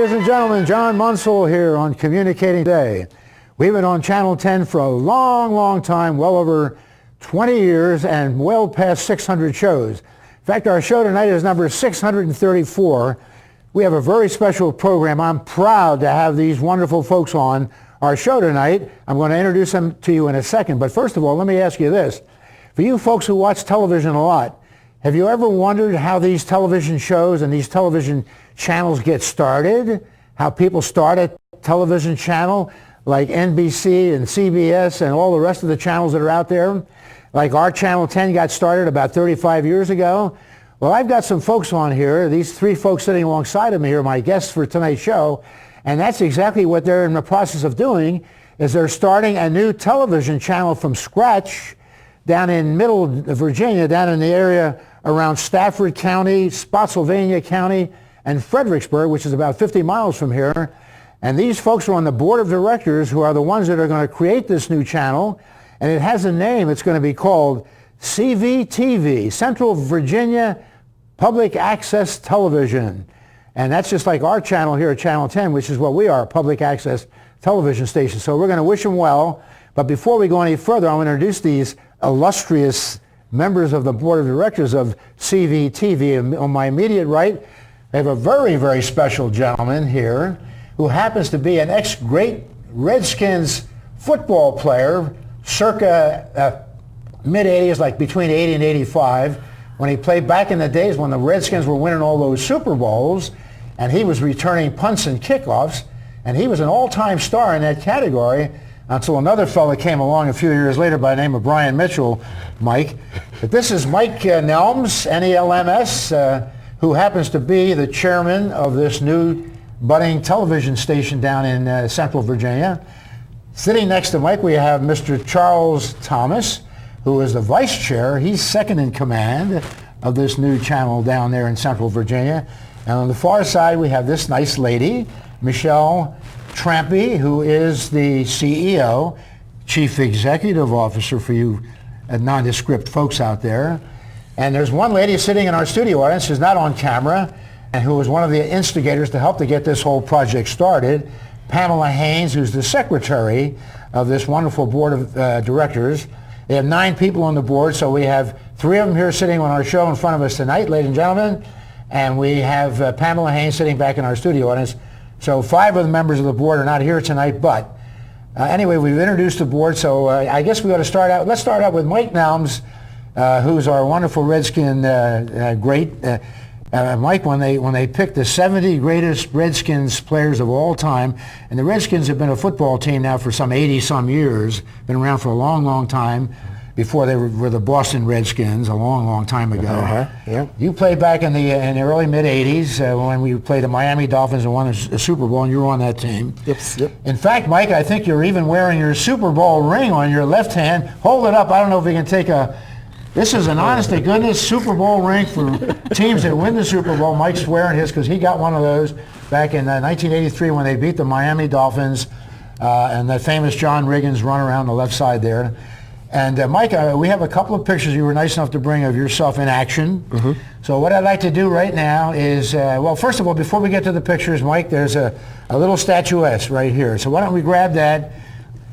ladies and gentlemen. John Monsul here on Communicating Today. We've been on Channel 10 for a long, long time, well over 20 years and well past 600 shows. In fact, our show tonight is number 634. We have a very special program. I'm proud to have these wonderful folks on our show tonight. I'm going to introduce them to you in a second. But first of all, let me ask you this. For you folks who watch television a lot, have you ever wondered how these television shows and these television channels get started? How people start a television channel like NBC and CBS and all the rest of the channels that are out there? Like our Channel 10 got started about 35 years ago. Well, I've got some folks on here. These three folks sitting alongside of me are my guests for tonight's show. And that's exactly what they're in the process of doing, is they're starting a new television channel from scratch down in Middle Virginia, down in the area around Stafford County, Spotsylvania County, and Fredericksburg, which is about 50 miles from here. And these folks are on the board of directors who are the ones that are going to create this new channel. And it has a name. It's going to be called CVTV, Central Virginia Public Access Television. And that's just like our channel here at Channel 10, which is what we are, a public access television station. So we're going to wish them well. But before we go any further, I want to introduce these illustrious members of the board of directors of CVTV. And on my immediate right, I have a very, very special gentleman here who happens to be an ex-great Redskins football player circa mid-'80s, like between 80 and 85, when he played back in the days when the Redskins were winning all those Super Bowls, and he was returning punts and kickoffs, and he was an all-time star in that category until another fella came along a few years later by the name of Brian Mitchell, Mike. But this is Mike Nelms, N-E-L-M-S, who happens to be the chairman of this new budding television station down in Central Virginia. Sitting next to Mike, we have Mr. Charles Thomas, who is the vice chair. He's second in command of this new channel down there in Central Virginia. And on the far side, we have this nice lady, Michele Trampe, who is the CEO, Chief Executive Officer for you nondescript folks out there. And there's one lady sitting in our studio audience who's not on camera and who was one of the instigators to help to get this whole project started, Pamela Haynes, who's the secretary of this wonderful board of directors. They have 9 people on the board, so we have 3 of them here sitting on our show in front of us tonight, ladies and gentlemen, and we have Pamela Haynes sitting back in our studio audience. So 5 of the members of the board are not here tonight, but anyway, we've introduced the board, so I guess we ought to start out. Let's start out with Mike Nelms, who's our wonderful Redskin great. Mike, when they picked the 70 greatest Redskins players of all time, and the Redskins have been a football team now for some 80-some years, been around for a long, long time, before they were the Boston Redskins, a long, long time ago. Yeah. You played back in the early mid-'80s when we played the Miami Dolphins and won a Super Bowl, and you were on that team. Yep. In fact, Mike, I think you're even wearing your Super Bowl ring on your left hand. Hold it up. I don't know if we can take a... This is an honest-to-goodness Super Bowl ring for teams that win the Super Bowl. Mike's wearing his because he got one of those back in 1983 when they beat the Miami Dolphins and the famous John Riggins run around the left side there. And Mike, we have a couple of pictures you were nice enough to bring of yourself in action. Mm-hmm. So what I'd like to do right now is, well, first of all, before we get to the pictures, Mike, there's a little statuette right here. So why don't we grab that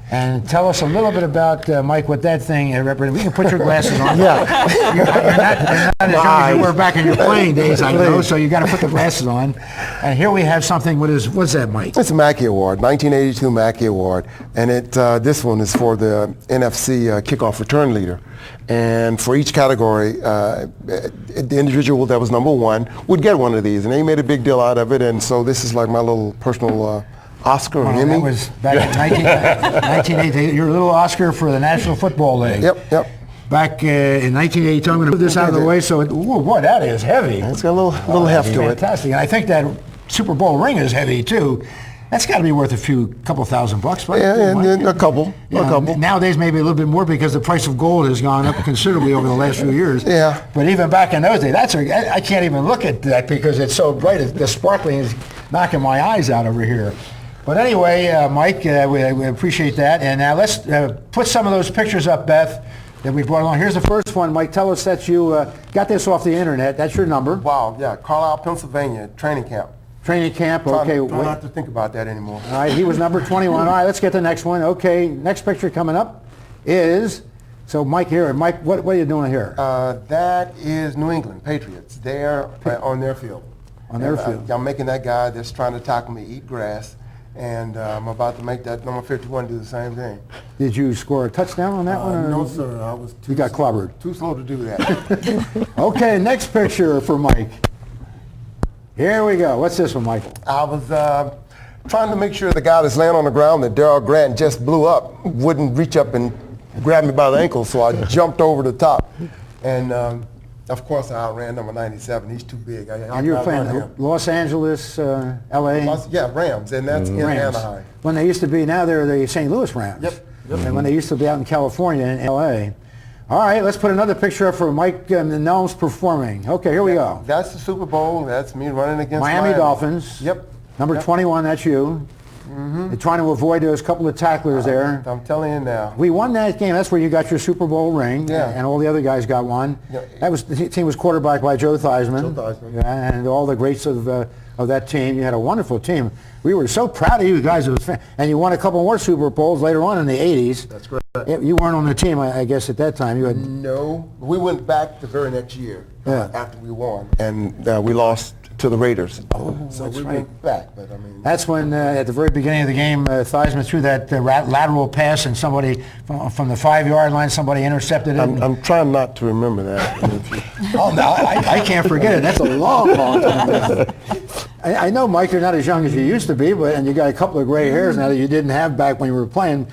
and tell us a little bit about, Mike, what that thing represents. We can put your glasses on. Yeah. You're not as young as you were back in your playing days, I know, so you got to put the glasses on. And here we have something, what's that, Mike? It's a Mackey Award, 1982 Mackey Award. And this one is for the NFC kickoff return leader. And for each category, the individual that was number 1 would get one of these. And they made a big deal out of it. And so this is like my little personal Oscar or Emmy. That was back in 1980. Your little Oscar for the National Football League. Yep. Back in 1982, I'm going to move this out of the way. So, boy, that is heavy. It's got a little heft to it. Fantastic. And I think that Super Bowl ring is heavy, too. That's got to be worth couple $1,000, right? Yeah, a couple. Nowadays, maybe a little bit more because the price of gold has gone up considerably over the last few years. Yeah. But even back in those days, I can't even look at that because it's so bright. The sparkling is knocking my eyes out over here. But anyway, Mike, we appreciate that. And now let's put some of those pictures up, Beth, that we brought along. Here's the first one, Mike. Tell us that you got this off the internet. That's your number. Wow, yeah. Carlisle, Pennsylvania, training camp. Training camp, okay. Try not to think about that anymore. All right, he was number 21. All right, let's get the next one. Okay, next picture coming up is, so Mike here. Mike, what are you doing here? That is New England Patriots. They're on their field. On their field. I'm making that guy that's trying to tackle me eat grass, and I'm about to make that number 51 do the same thing. Did you score a touchdown on that one? Or No, sir. I was you got clobbered. too slow to do that. Okay, next picture for Mike. Here we go. What's this one, Michael? I was trying to make sure the guy that's laying on the ground that Darryl Grant just blew up wouldn't reach up and grab me by the ankle, so I jumped over the top. And, of course, I outran number 97. He's too big. And you were playing Los Angeles, L.A.? Yeah, Rams, and that's in Rams. Anaheim. When they used to be, now they're the St. Louis Rams. Yep. And when they used to be out in California and L.A. All right, let's put another picture up for Mike and the Nelms performing. Okay, here we go. That's the Super Bowl. That's me running against Miami Dolphins. Yep. Number 21, that's you. They're trying to avoid those couple of tacklers there. I'm telling you now. We won that game. That's where you got your Super Bowl ring. Yeah. And all the other guys got one. Yeah. That was the team was quarterbacked by Joe Theismann. Joe Theismann. Yeah, and all the greats of that team. You had a wonderful team. We were so proud of you guys. And you won a couple more Super Bowls later on in the 80s. That's correct. You weren't on the team, I guess, at that time. You had No. We went back the very next year Yeah. after we won. And we lost to the Raiders. So that's we right. went back. But, I mean, That's when, at the very beginning of the game, Theismann threw that lateral pass, and somebody from the 5-yard line, somebody intercepted it. I'm trying not to remember that. Oh, no, I can't forget it. That's a long, long time ago. I know, Mike, you're not as young as you used to be, and you got a couple of gray hairs now that you didn't have back when you were playing.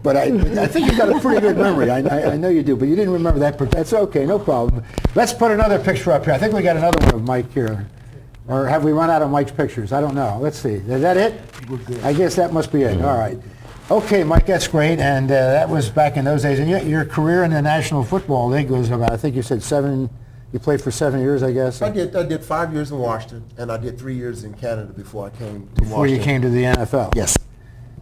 But I think you got a pretty good memory. I know you do, but you didn't remember that. That's okay, no problem. Let's put another picture up here. I think we got another one of Mike here. Or have we run out of Mike's pictures? I don't know. Let's see. Is that it? I guess that must be it. All right. Okay, Mike, that's great. And that was back in those days. And your career in the National Football League was about, I think you said 7, you played for 7 years, I guess? I did 5 years in Washington, and I did 3 years in Canada before I came to Washington. Before you came to the NFL? Yes.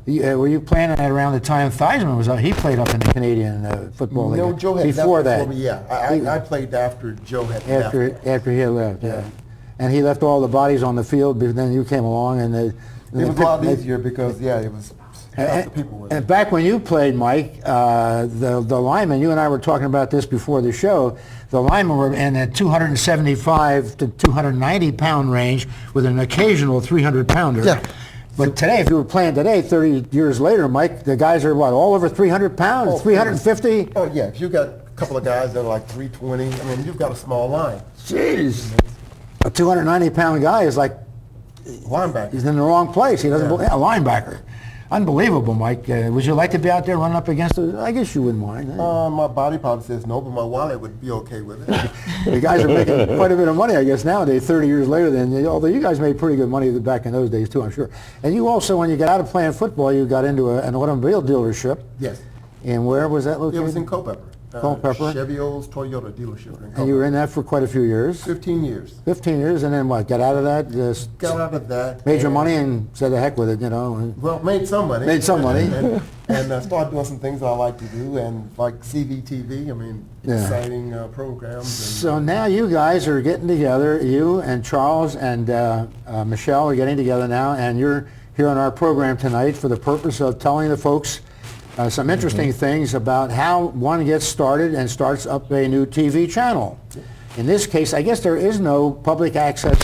Were you playing at around the time Theismann was up? He played up in the Canadian Football League. No, Joe had before left that. before me, yeah. I played after Joe had left. After he had left, yeah. And he left all the bodies on the field, but then you came along and it was a lot easier because, it was half the people with it. And back when you played, Mike, the linemen, you and I were talking about this before the show, the linemen were in the 275 to 290 pound range with an occasional 300 pounder. Yeah. But today, if you were playing today, 30 years later, Mike, the guys are what, all over 300 pounds, 350? Oh, yeah. If you got a couple of guys that are like 320, I mean, you've got a small line. Jeez. A 290-pound guy is like, Linebacker. he's in the wrong place. He doesn't believe, a linebacker. Unbelievable, Mike. Would you like to be out there running up against it? I guess you wouldn't mind. My body probably says no, but my wallet would be okay with it. The guys are making quite a bit of money, I guess, nowadays, 30 years later. Although you guys made pretty good money back in those days, too, I'm sure. And you also, when you got out of playing football, you got into an automobile dealership. Yes. And where was that It located? was in Culpeper. Culpeper. Chevy O's Toyota dealership in Culpeper. And you were in that for quite a few years? 15 years. 15 years, and then what, got out of that? Just Got out of that. made your money and said the heck with it, you know? Well, made some money. Made some money. and started doing some things I like to do, and like CVTV, I mean, exciting programs. And, So now you guys are getting together, you and Charles and Michele are getting together now, and you're here on our program tonight for the purpose of telling the folks some interesting things about how one gets started and starts up a new TV channel. In this case, I guess there is no public access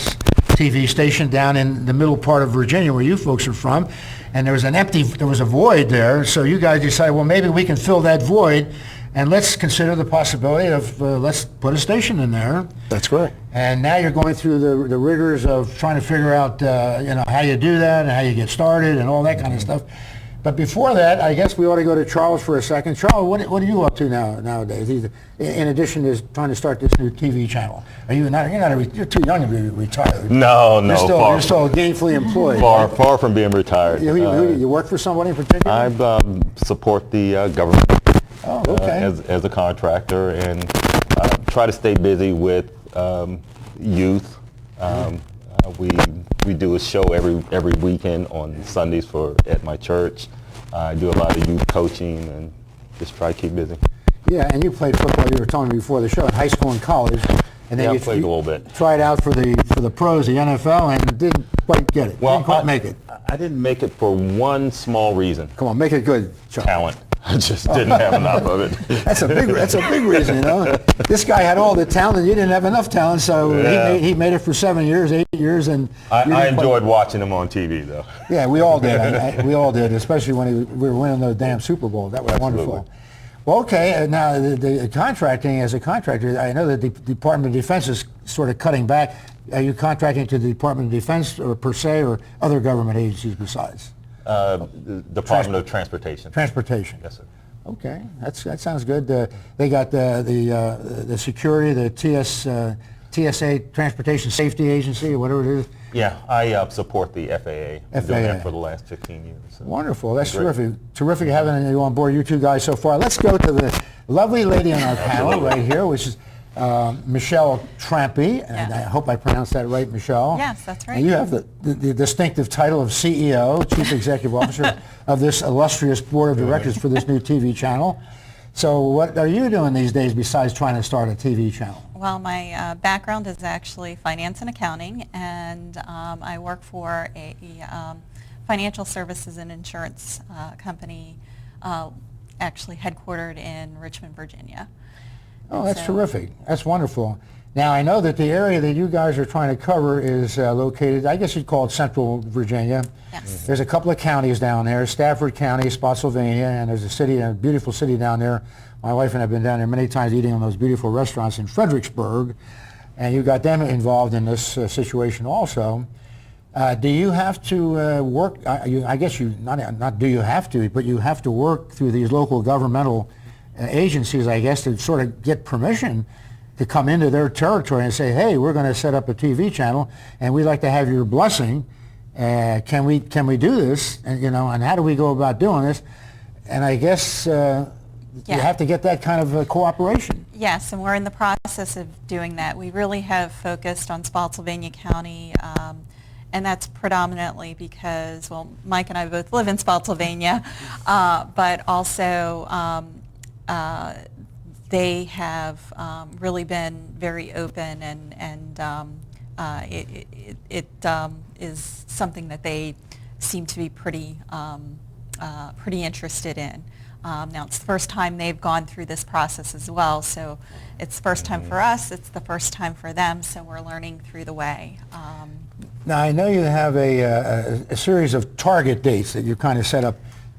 TV station down in the middle part of Virginia where you folks are from, and there was a void there, so you guys decided, well, maybe we can fill that void, and let's consider the possibility of let's put a station in there. That's correct. And now you're going through the rigors of trying to figure out how you do that and how you get started and all that kind of stuff. But before that, I guess we ought to go to Charles for a second. Charles, what are you up to nowadays? In addition to trying to start this new TV channel, you're too young to be retired. No, You're still gainfully employed. far from being retired. Who you work for somebody in particular? I support the government as a contractor and try to stay busy with youth. We do a show every weekend on Sundays at my church. I do a lot of youth coaching and just try to keep busy. Yeah, and you played football. You were telling me before the show in high school and college, and then I you played a little bit. Tried out for the pros, the NFL, and did quite get it. Well, Didn't quite make it. I didn't make it for one small reason. Come on, make it good, Chuck. Talent. I just didn't have enough of it. That's a big reason, you know. This guy had all the talent. You didn't have enough talent, so he made it for 7 years, 8 years, and I enjoyed watching him on TV, though. Yeah, we all did. We all did, especially when we were winning those damn Super Bowls. That was wonderful. Well, okay. Now the contracting as a contractor, I know that the Department of Defense is sort of cutting back. Are you contracting to the Department of Defense or per se, or other government agencies besides? The Department of Transportation. Transportation. Yes, sir. Okay, that sounds good. They got the security, the TSA, Transportation Safety Agency, or whatever it is. Yeah, I support the FAA. I've been doing that for the last 15 years. So. Wonderful. That's terrific. Terrific having you on board, you two guys, so far. Let's go to the lovely lady on our panel right here, which is Michele Trampe, and I hope I pronounced that right, Michele. Yes, that's right. And you have the distinctive title of CEO, Chief Executive Officer of this illustrious board of directors for this new TV channel. So what are you doing these days besides trying to start a TV channel? Well, my background is actually finance and accounting, and I work for a financial services and insurance company actually headquartered in Richmond, Virginia. Oh, that's terrific. That's wonderful. Now, I know that the area that you guys are trying to cover is located, I guess you'd call it Central Virginia. Yes. There's a couple of counties down there, Stafford County, Spotsylvania, and there's a beautiful city down there. My wife and I have been down there many times eating in those beautiful restaurants in Fredericksburg, and you got them involved in this situation also. Do you have to work, I guess you, not do you have to, but you have to work through these local governmental agencies, I guess, to sort of get permission to come into their territory and say, hey, we're going to set up a TV channel and we'd like to have your blessing. Can we do this? And, and how do we go about doing this? And I guess you have to get that kind of cooperation. Yes, and we're in the process of doing that. We really have focused on Spotsylvania County, and that's predominantly because, well, Mike and I both live in Spotsylvania, but also they have really been very open, and it is something that they seem to be pretty interested in. Now, it's the first time they've gone through this process as well, so it's the first time for us, it's the first time for them, so we're learning through the way. Now, I know you have a series of target dates that you kind of set up,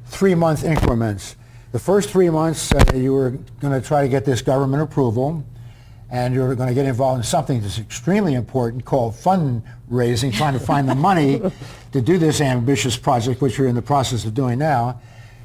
3-month increments. The first 3 months, you were going to try to get this government approval, and you were going to get involved in something that's extremely important called fundraising, trying to find the money to do this ambitious project, which you're in the process of doing now.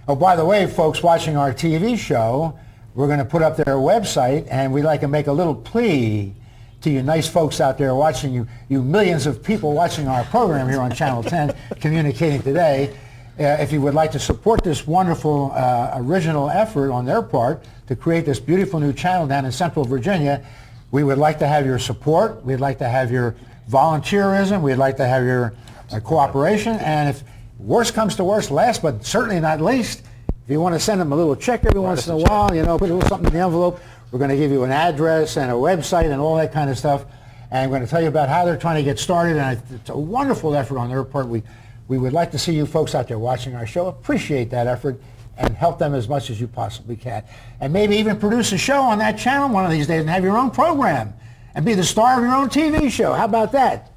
Oh, by the way, folks watching our TV show, we're going to put up their website, and we'd like to make a little plea to you nice folks out there watching, you millions of people watching our program here on Channel 10, Communicating Today. If you would like to support this wonderful original effort on their part to create this beautiful new channel down in Central Virginia, we would like to have your support. We'd like to have your volunteerism. We'd like to have your cooperation. And if worst comes to worst, last but certainly not least, if you want to send them a little check every once in a while, put a little something in the envelope, we're going to give you an address and a website and all that kind of stuff. And I'm going to tell you about how they're trying to get started. And it's a wonderful effort on their part. We would like to see you folks out there watching our show appreciate that effort and help them as much as you possibly can. And maybe even produce a show on that channel one of these days and have your own program and be the star of your own TV show. How about that?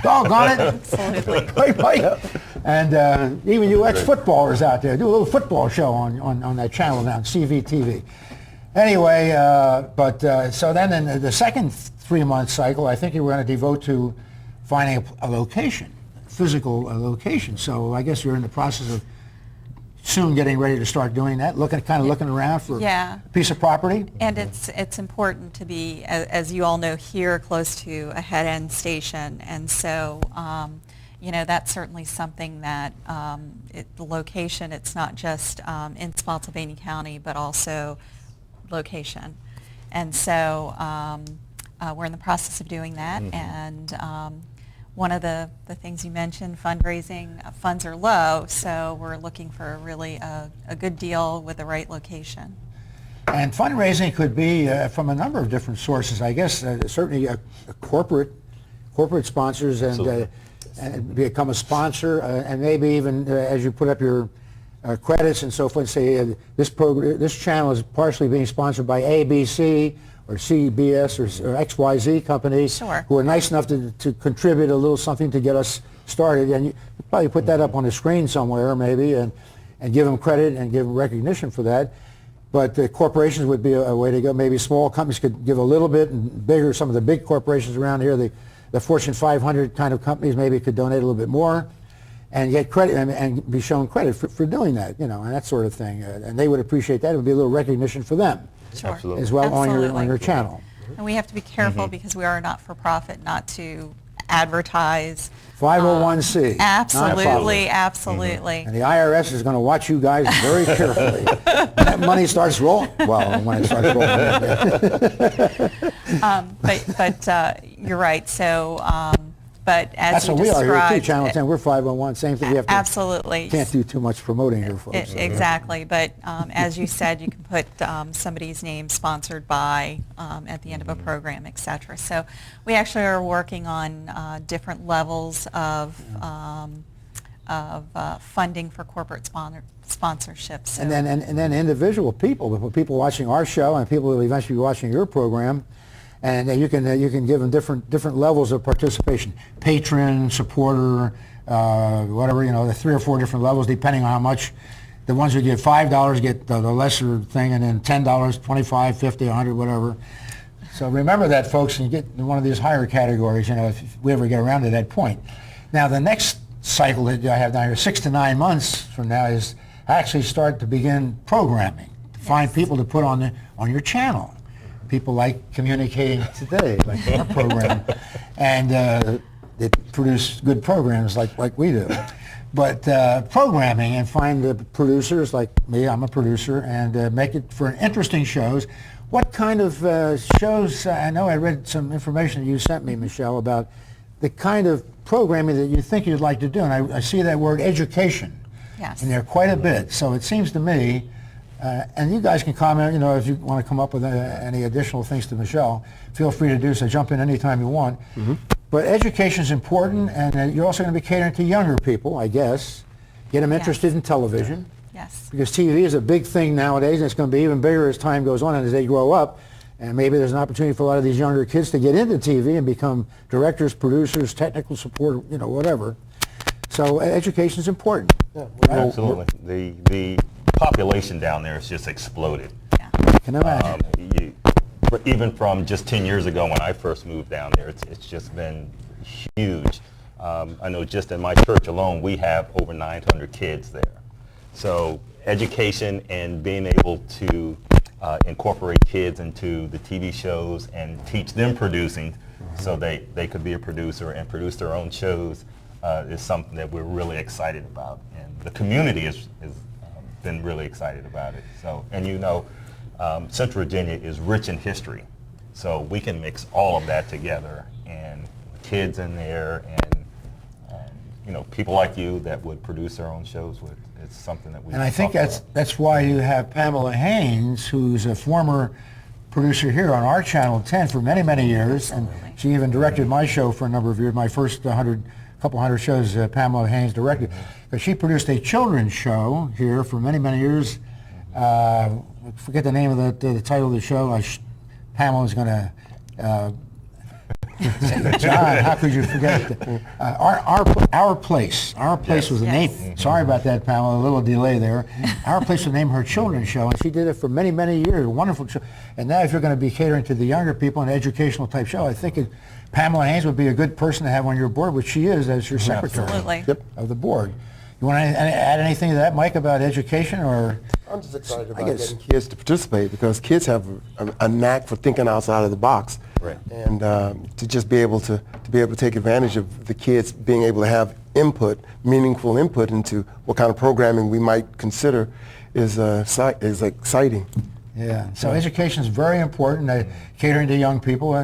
Doggone it. Absolutely. And even you ex-footballers out there, do a little football show on that channel now, CVTV. Anyway, so then in the second 3-month cycle, I think you were going to devote to finding a location, physical location. So I guess you're in the process of soon getting ready to start doing that, looking around for a piece of property. And it's important to be, as you all know, here close to a head-end station, and so that's certainly something that the location, it's not just in Spotsylvania County, but also location. And so we're in the process of doing that, and one of the things you mentioned, fundraising, funds are low, so we're looking for really a good deal with the right location. And fundraising could be from a number of different sources. I guess certainly corporate sponsors and and become a sponsor, and maybe even as you put up your credits and so forth, say this channel is partially being sponsored by ABC or CBS or XYZ companies Sure. who are nice enough to contribute a little something to get us started, and you probably put that up on the screen somewhere maybe, and give them credit and give them recognition for that. But the corporations would be a way to go. Maybe small companies could give a little bit, and bigger, some of the big corporations around here, the Fortune 500 kind of companies maybe could donate a little bit more and get credit and be shown credit for doing that, and that sort of thing. And they would appreciate that. It would be a little recognition for them Sure. Absolutely. as well Absolutely. on your channel. And we have to be careful because we are a not-for-profit not to advertise. 501c. Absolutely, nonprofit. absolutely. And the IRS is going to watch you guys very carefully. When that money starts rolling, well, when it starts rolling. But you're right. So, but as That's you what we are described, here too, Channel 10. We're 501, same thing. We have to, absolutely. can't do too much promoting here, folks. Exactly, but as you said, you can put somebody's name sponsored by at the end of a program, et cetera. So we actually are working on different levels of funding for corporate sponsorships. So And then individual people watching our show and people who will eventually be watching your program, and you can give them different levels of participation: patron, supporter, whatever, the 3 or 4 different levels depending on how much. The ones who get $5 get the lesser thing, and then $10, $25, $50, $100, whatever. So remember that, folks, and you get in one of these higher categories, if we ever get around to that point. Now the next cycle that I have down here, 6 to 9 months from now, is actually start to begin programming, to find people to put on your channel. People like Communicating Today, like our program, and they produce good programs like we do. But programming, and find the producers like me, I'm a producer, and make it for interesting shows. What kind of shows, I know I read some information that you sent me, Michele, about the kind of programming that you think you'd like to do, and I see that word education Yes. in there quite a bit. So it seems to me, and you guys can comment, if you want to come up with any additional things to Michele, feel free to do so. Jump in anytime you want. Mm-hmm. But education is important, and you're also going to be catering to younger people, I guess. Get them interested in television. Yes. Because TV is a big thing nowadays, and it's going to be even bigger as time goes on and as they grow up. And maybe there's an opportunity for a lot of these younger kids to get into TV and become directors, producers, technical support, whatever. So education is important. Yeah, Absolutely. The population down there has just exploded. Yeah. I can imagine. Even from just 10 years ago when I first moved down there, it's just been huge. I know just in my church alone, we have over 900 kids there. So education and being able to incorporate kids into the TV shows and teach them producing so they could be a producer and produce their own shows is something that we're really excited about. And the community has been really excited about it. So, and Central Virginia is rich in history. So we can mix all of that together, and kids in there and people like you that would produce their own shows with. It's something that we And I think that's why you have Pamela Haynes, who's a former producer here on our Channel 10 for many, many years. And she even directed my show for a number of years. My first couple hundred shows Pamela Haynes directed. But she produced a children's show here for many, many years. I forget the name of the title of the show. Pamela's going to... John, how could you forget it? Our Place. Our Place was the name. Yes. Sorry about that, Pamela. A little delay there. Our Place was the name of her children's show, and she did it for many, many years. A wonderful show. And now if you're going to be catering to the younger people, an educational type show, I think Pamela Haynes would be a good person to have on your board, which she is as your secretary Absolutely. of the board. You want to add anything to that, Mike, about education? Or I'm just excited about getting kids to participate because kids have a knack for thinking outside of the box. Right. And to just be able to take advantage of the kids being able to have meaningful input into what kind of programming we might consider is exciting. Yeah, so education is very important, catering to young people.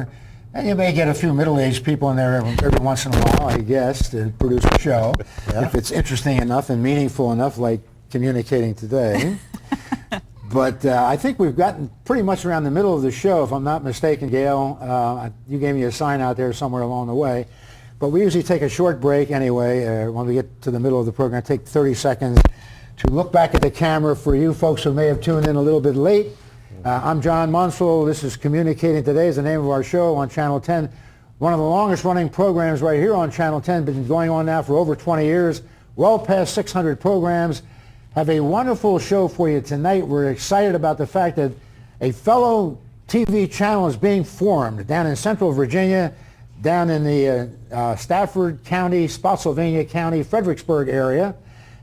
And you may get a few middle-aged people in there every once in a while, I guess, to produce a show, if it's interesting enough and meaningful enough, like Communicating Today. But I think we've gotten pretty much around the middle of the show, if I'm not mistaken, Gail. You gave me a sign out there somewhere along the way. But we usually take a short break anyway. When we get to the middle of the program, take 30 seconds to look back at the camera for you folks who may have tuned in a little bit late. I'm John Monsul. This is Communicating Today is the name of our show on Channel 10. One of the longest running programs right here on Channel 10, been going on now for over 20 years, well past 600 programs. Have a wonderful show for you tonight. We're excited about the fact that a fellow TV channel is being formed down in Central Virginia, down in the Stafford County, Spotsylvania County, Fredericksburg area.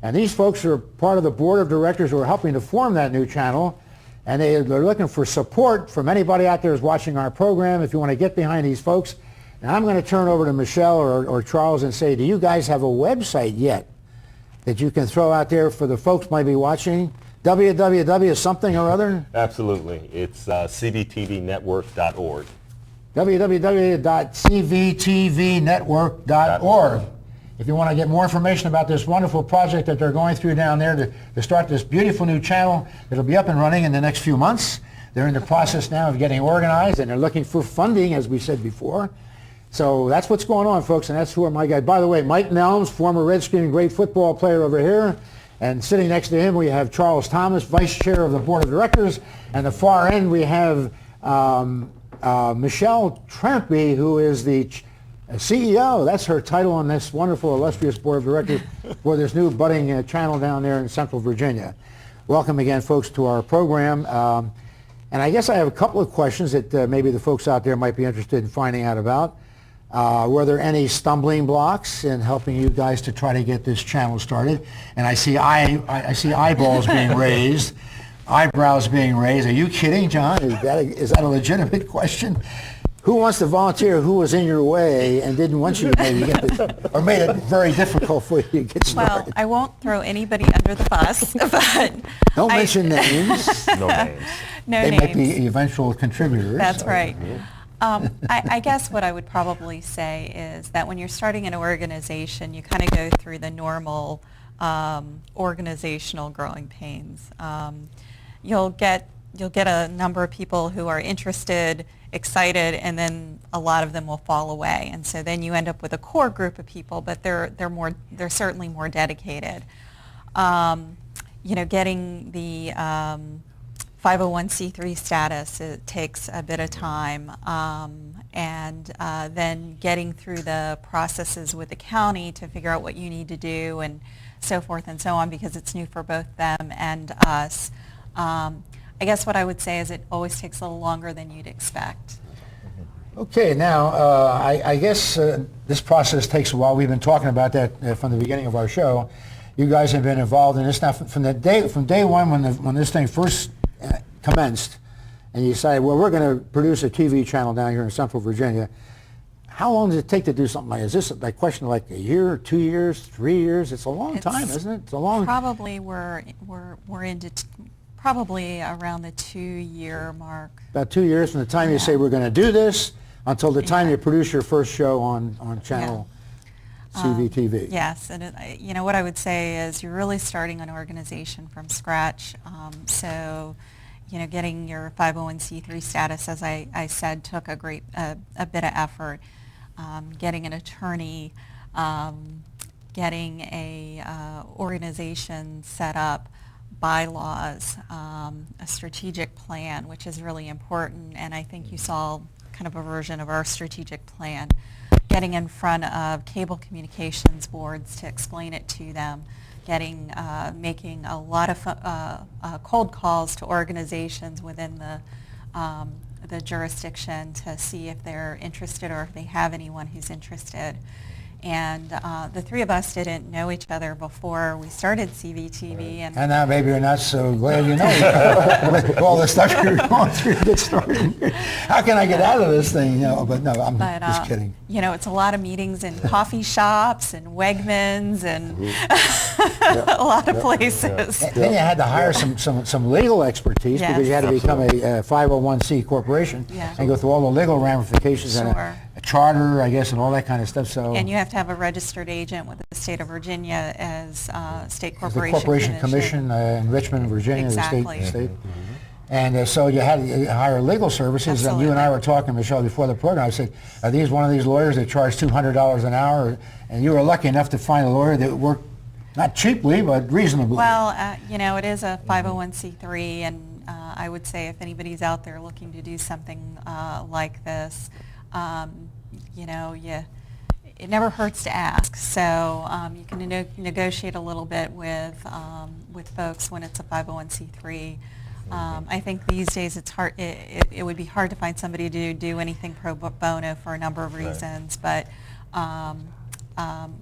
And these folks are part of the board of directors who are helping to form that new channel. And they're looking for support from anybody out there who's watching our program if you want to get behind these folks. And I'm going to turn over to Michele or Charles and say, do you guys have a website yet that you can throw out there for the folks might be watching? www something or other? Absolutely. It's cvtvnetwork.org. www.cvtvnetwork.org. If you want to get more information about this wonderful project that they're going through down there to start this beautiful new channel that'll be up and running in the next few months. They're in the process now of getting organized, and they're looking for funding, as we said before. So that's what's going on, folks, and that's who are my guys. By the way, Mike Nelms, former Redskin, great football player over here. And sitting next to him, we have Charles Thomas, Vice Chair of the Board of Directors. And the far end, we have Michele Trampe, who is the CEO. That's her title on this wonderful, illustrious Board of Directors for this new budding channel down there in Central Virginia. Welcome again, folks, to our program. And I guess I have a couple of questions that maybe the folks out there might be interested in finding out about. Were there any stumbling blocks in helping you guys to try to get this channel started? And I see eyeballs being raised, eyebrows being raised. Are you kidding, John? Is that a legitimate question? Who wants to volunteer? Who was in your way and didn't want you to maybe get or made it very difficult for you to get started? Well, I won't throw anybody under the bus, but don't mention names. No names. No they names. might be eventual contributors. That's right. I guess what I would probably say is that when you're starting an organization, you kind of go through the normal organizational growing pains. You'll get a number of people who are interested, excited, and then a lot of them will fall away. And so then you end up with a core group of people, but they're certainly more dedicated. Getting the 501c3 status, it takes a bit of time, and then getting through the processes with the county to figure out what you need to do and so forth and so on, because it's new for both them and us. I guess what I would say is it always takes a little longer than you'd expect. Okay, now I guess this process takes a while. We've been talking about that from the beginning of our show. You guys have been involved in this now from day one when this thing first commenced, and you decided, well, we're going to produce a TV channel down here in Central Virginia. How long does it take to do something like this? Is this a question like a year, 2 years, 3 years? It's a long time, isn't it? It's a long. Probably we're into probably around the 2-year mark. About 2 years from the time you say we're going to do this until the time you produce your first show on channel CVTV. Yes, and what I would say is you're really starting an organization from scratch. So, getting your 501c3 status, as I said, took a bit of effort. Getting an attorney, getting a organization set up, bylaws, a strategic plan, which is really important, and I think you saw kind of a version of our strategic plan. Getting in front of cable communications boards to explain it to them, making a lot of cold calls to organizations within the jurisdiction to see if they're interested or if they have anyone who's interested. And the three of us didn't know each other before we started CVTV. And now maybe you're not so glad you know each other with all the stuff you're going through to get started. How can I get out of this thing? But no, I'm just kidding. It's a lot of meetings in coffee shops and Wegmans and a lot of places. Then you had to hire some legal expertise because you had to become a 501c corporation and go through all the legal ramifications and a charter, I guess, and all that kind of stuff. So. And you have to have a registered agent with the state of Virginia as state the corporation Corporation Commission in Richmond, Virginia, exactly. the state. And so you had to hire legal services. And you and I were talking, Michele, before the program. I said, are these one of these lawyers that charge $200 an hour? And you were lucky enough to find a lawyer that worked not cheaply, but reasonably. Well, you know, it is a 501c3, and I would say if anybody's out there looking to do something like this, you know, it never hurts to ask. So you can negotiate a little bit with folks when it's a 501c3. I think these days it's hard. It would be hard to find somebody to do anything pro bono for a number of reasons, but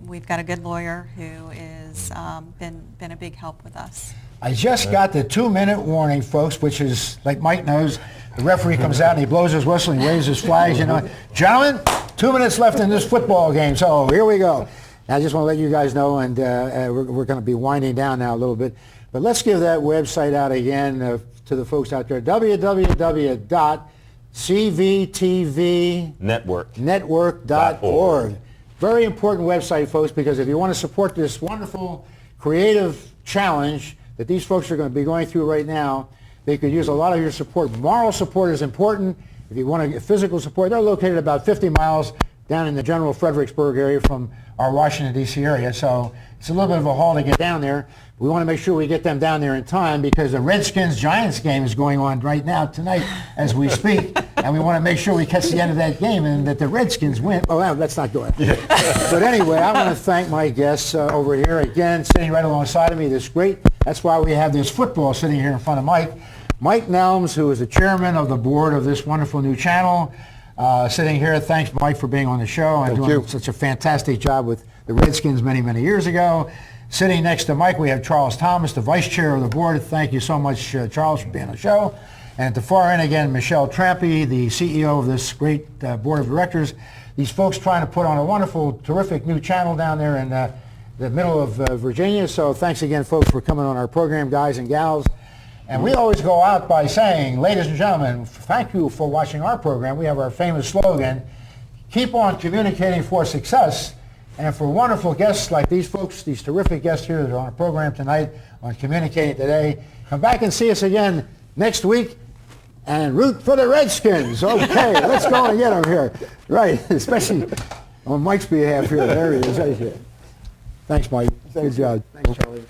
we've got a good lawyer who is been a big help with us. I just got the 2-minute warning, folks, which is, like Mike knows, the referee comes out and he blows his whistle and he waves his flags, you know. Gentlemen, 2 minutes left in this football game, so here we go. I just want to let you guys know, and we're going to be winding down now a little bit. But let's give that website out again to the folks out there, www.cvtvnetwork.org. Very important website, folks, because if you want to support this wonderful creative challenge that these folks are going to be going through right now, they could use a lot of your support. Moral support is important. If you want to get physical support, they're located about 50 miles down in the general Fredericksburg area from our Washington, D.C. area. So it's a little bit of a haul to get down there. We want to make sure we get them down there in time because the Redskins-Giants game is going on right now tonight as we speak. And we want to make sure we catch the end of that game and that the Redskins win. Oh, let's not go there. But anyway, I want to thank my guests over here. Again, sitting right alongside of me, this great, that's why we have this football sitting here in front of Mike. Mike Nelms, who is the chairman of the board of this wonderful new channel, sitting here. Thanks, Mike, for being on the show and doing such a fantastic job with the Redskins many, many years ago. Sitting next to Mike, we have Charles Thomas, the vice chair of the board. Thank you so much, Charles, for being on the show. And at the far end, again, Michele Trampe, the CEO of this great board of directors. These folks trying to put on a wonderful, terrific new channel down there in the middle of Virginia. So thanks again, folks, for coming on our program, guys and gals. And we always go out by saying, ladies and gentlemen, thank you for watching our program. We have our famous slogan, keep on communicating for success. And for wonderful guests like these folks, these terrific guests here that are on our program tonight on Communicating Today, come back and see us again next week and root for the Redskins. Okay, let's go and get them here. Right, especially on Mike's behalf here. There he is. Right here. Thanks, Mike. Good job. Thanks, Charlie.